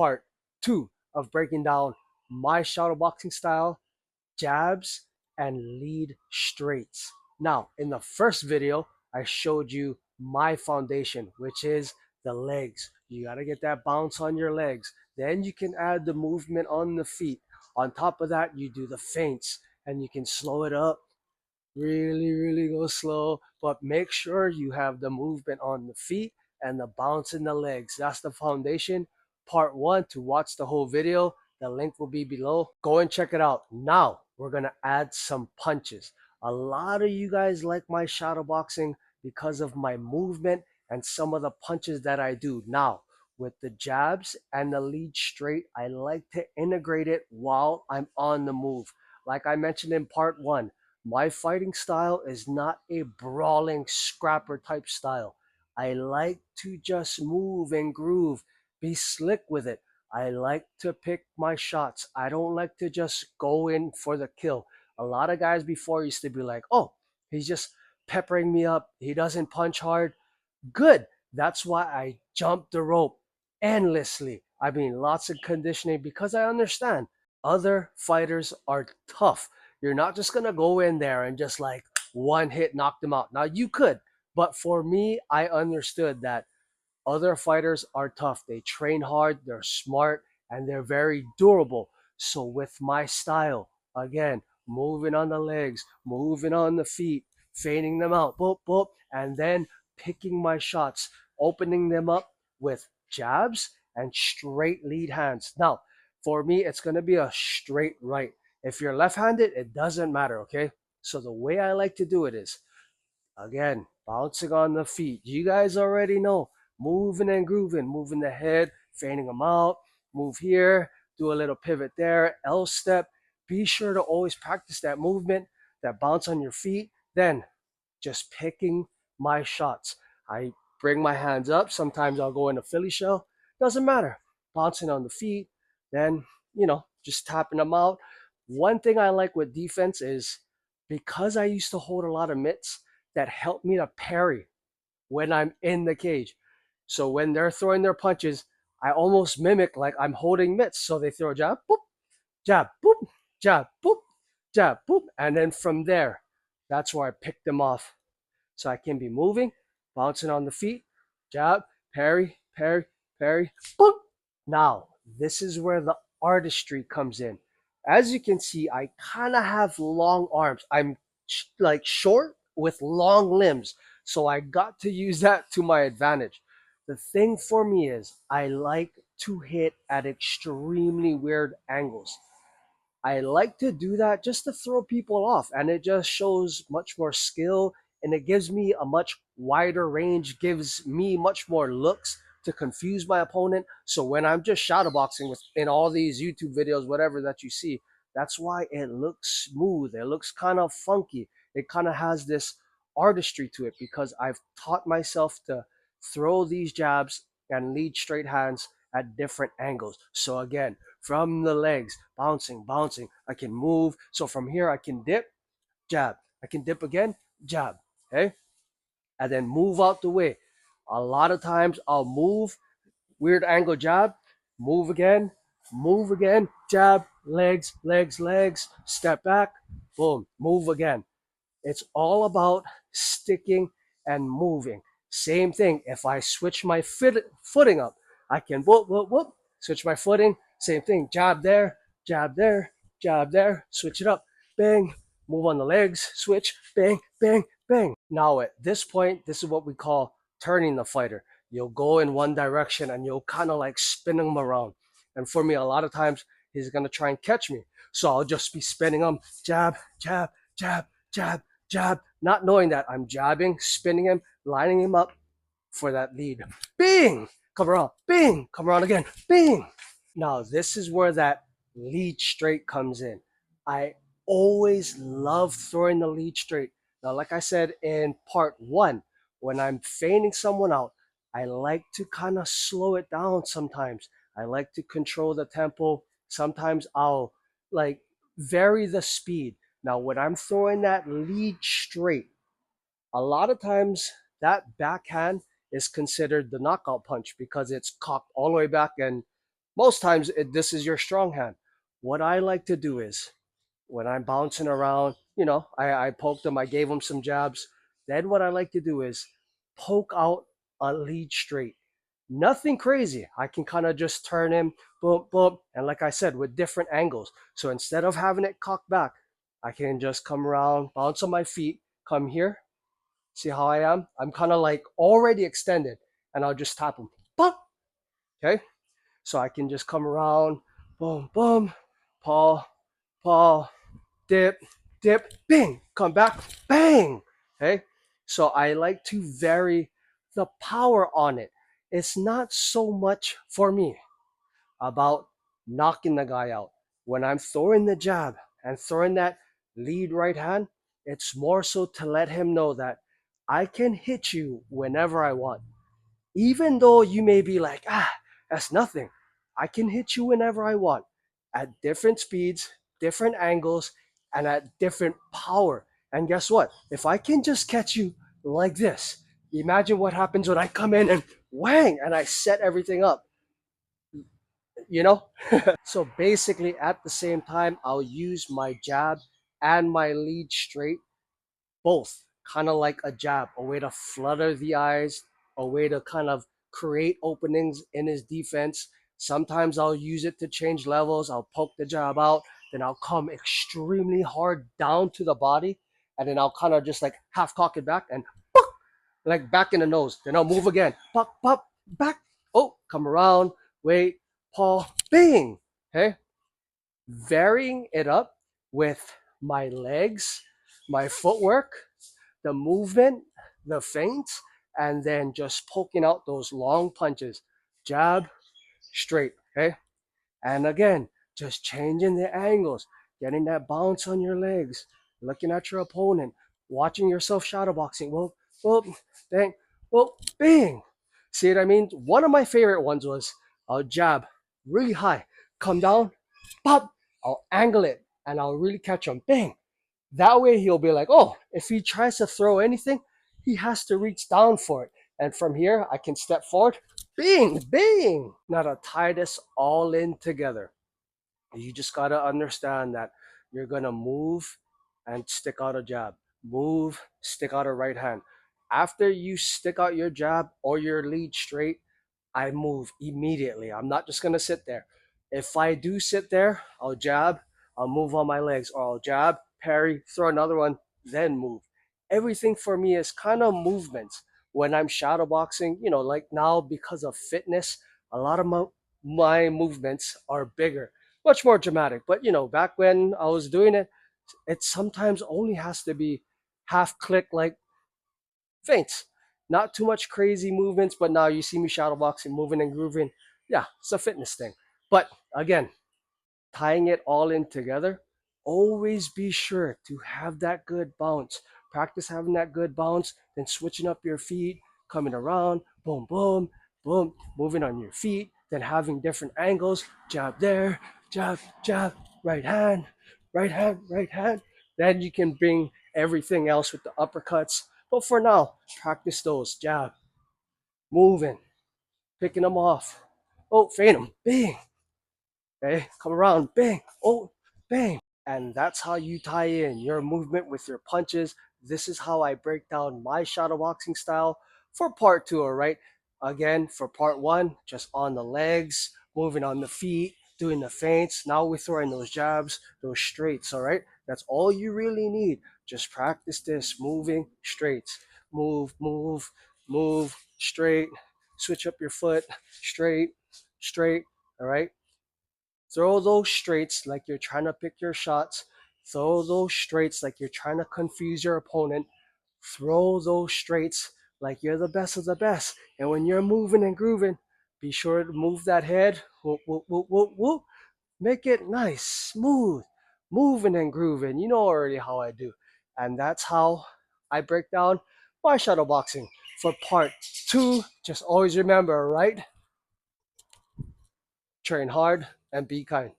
part 2 of breaking down my shadowboxing style, jabs, and lead straights. Now, in the first video, I showed you my foundation, which is the legs. You got to get that bounce on your legs. Then you can add the movement on the feet. On top of that, you do the feints and you can slow it up. Really go slow, but make sure you have the movement on the feet and the bounce in the legs. That's the foundation. Part 1, to watch the whole video, the link will be below. Go and check it out. Now, we're going to add some punches. A lot of you guys like my shadow boxing because of my movement and some of the punches that I do. Now, with the jabs and the lead straight, I like to integrate it while I'm on the move. Like I mentioned in part 1, my fighting style is not a brawling scrapper type style. I like to just move and groove, be slick with it. I like to pick my shots. I don't like to just go in for the kill. A lot of guys before used to be like, oh, he's just peppering me up. He doesn't punch hard. Good. That's why I jump the rope endlessly. I mean, lots of conditioning because I understand other fighters are tough. You're not just going to go in there and just like one hit knock them out. Now, you could, but for me, I understood that other fighters are tough. They train hard, they're smart, and they're very durable. So, with my style, again, moving on the legs, moving on the feet, feigning them out, boop, boop, and then picking my shots, opening them up with jabs and straight lead hands. Now, for me, it's going to be a straight right. If you're left-handed, it doesn't matter, okay? So the way I like to do it is, again, bouncing on the feet. You guys already know, moving and grooving, moving the head, fanning them out, move here, do a little pivot there, L step. Be sure to always practice that movement, that bounce on your feet. Then just picking my shots. I bring my hands up. Sometimes I'll go in a Philly shell. Doesn't matter. Bouncing on the feet, then, just tapping them out. One thing I like with defense is because I used to hold a lot of mitts, that helped me to parry when I'm in the cage. So when they're throwing their punches, I almost mimic like I'm holding mitts. So they throw a jab, boop, jab, boop, jab, boop. And then from there, that's where I pick them off. So I can be moving, bouncing on the feet, jab, parry, parry, parry, boop. Now, this is where the artistry comes in. As you can see, I kind of have long arms. I'm like short with long limbs. So I got to use that to my advantage. The thing for me is I like to hit at extremely weird angles. I like to do that just to throw people off, and it just shows much more skill, and it gives me a much wider range, gives me much more looks to confuse my opponent. So when I'm just shadowboxing with in all these YouTube videos, whatever that you see, that's why it looks smooth. It looks kind of funky. It kind of has this artistry to it because I've taught myself to throw these jabs and lead straight hands at different angles. So again, from the legs, bouncing, bouncing, I can move. So from here, I can dip, jab. I can dip again, jab. Okay? And then move out the way. A lot of times I'll move, weird angle jab, move again, jab, legs, legs, legs, step back, boom, move again. It's all about sticking and moving. Same thing. If I switch my footing up, I can whoop, whoop, whoop, switch my footing. Same thing. Jab there, jab there, jab there. Switch it up. Bang. Move on the legs. Switch. Bang, bang, bang. Now at this point, this is what we call turning the fighter. You'll go in one direction and you'll kind of like spin him around. And for me, a lot of times he's going to try and catch me. So I'll just be spinning him. Jab, jab, jab, jab, jab, not knowing that I'm jabbing, spinning him, lining him up for that lead. Bing! Come around. Bing! Come around again. Bing! Now, this is where that lead straight comes in. I always love throwing the lead straight. Now, like I said in part 1, when I'm feigning someone out, I like to kind of slow it down sometimes. I like to control the tempo. Sometimes I'll like vary the speed. Now, when I'm throwing that lead straight, a lot of times that backhand is considered the knockout punch because it's cocked all the way back and Most times this is your strong hand. What I like to do is when I'm bouncing around, I poked him, I gave him some jabs. Then what I like to do is poke out a lead straight. Nothing crazy. I can kind of just turn him, boom, boom. And like I said, with different angles. So instead of having it cocked back, I can just come around, bounce on my feet, come here. See how I am? I'm kind of like already extended. And I'll just tap him. Boom. Okay? So I can just come around, boom, boom, paw, paw, dip, dip, bang, come back, bang. Okay. So I like to vary the power on it. It's not so much for me about knocking the guy out. When I'm throwing the jab and throwing that lead right hand, it's more so to let him know that I can hit you whenever I want. Even though you may be like, that's nothing. I can hit you whenever I want at different speeds, different angles, and at different power. And guess what? If I can just catch you like this, imagine what happens when I come in and whang and I set everything up, you know? So basically, at the same time, I'll use my jab and my lead straight, both kind of like a jab, a way to flutter the eyes, a way to kind of create openings in his defense. Sometimes I'll use it to change levels. I'll poke the jab out, then I'll come extremely hard down to the body, and then I'll kind of just like half cock it back and like back in the nose. Then I'll move again, pop, pop, back. Oh, come around, wait, paw, bing. Okay, varying it up with my legs, my footwork, the movement, the feints, and then just poking out those long punches. Jab, straight, okay? And again, just changing the angles, getting that bounce on your legs, looking at your opponent, watching yourself shadowboxing. Well, well, bang, well, bang. See what I mean? One of my favorite ones was I'll jab really high, come down, pop, I'll angle it, and I'll really catch him. Bang. That way he'll be like, oh, if he tries to throw anything, he has to reach down for it. And from here, I can step forward, bing, bing. Now to tie this all in together, you just got to understand that you're going to move and stick out a jab, move, stick out a right hand. After you stick out your jab or your lead straight, I move immediately. I'm not just going to sit there. If I do sit there, I'll jab, I'll move on my legs, or I'll jab, parry, throw another one, then move. Everything for me is kind of movements. When I'm shadowboxing, like now because of fitness, a lot of my movements are bigger, much more dramatic. But back when I was doing it, it sometimes only has to be half click, like feints. Not too much crazy movements, but now you see me shadowboxing, moving and grooving. Yeah, it's a fitness thing. But again, tying it all in together, always be sure to have that good bounce. Practice having that good bounce, then switching up your feet, coming around, boom, boom, boom, moving on your feet, then having different angles, jab there, jab, jab, right hand, right hand, right hand. Then you can bring everything else with the uppercuts. But for now, practice those jab, moving, picking them off. Oh, feint them, bang, okay, come around, bang, oh, bang. And that's how you tie in your movement with your punches. This is how I break down my shadowboxing style for part two, all right? Again, for part one, just on the legs, moving on the feet, doing the feints. Now we're throwing those jabs, those straights, all right? That's all you really need. Just practice this, moving straights. Move, move, move, straight. Switch up your foot, straight, straight, all right? Throw those straights like you're trying to pick your shots. Throw those straights like you're trying to confuse your opponent. Throw those straights like you're the best of the best. And when you're moving and grooving, be sure to move that head. Whoop, whoop, whoop, whoop, whoop. Make it nice, smooth, moving and grooving. You know already how I do. And that's how I break down my shadowboxing. For part two, just always remember, right? Train hard and be kind.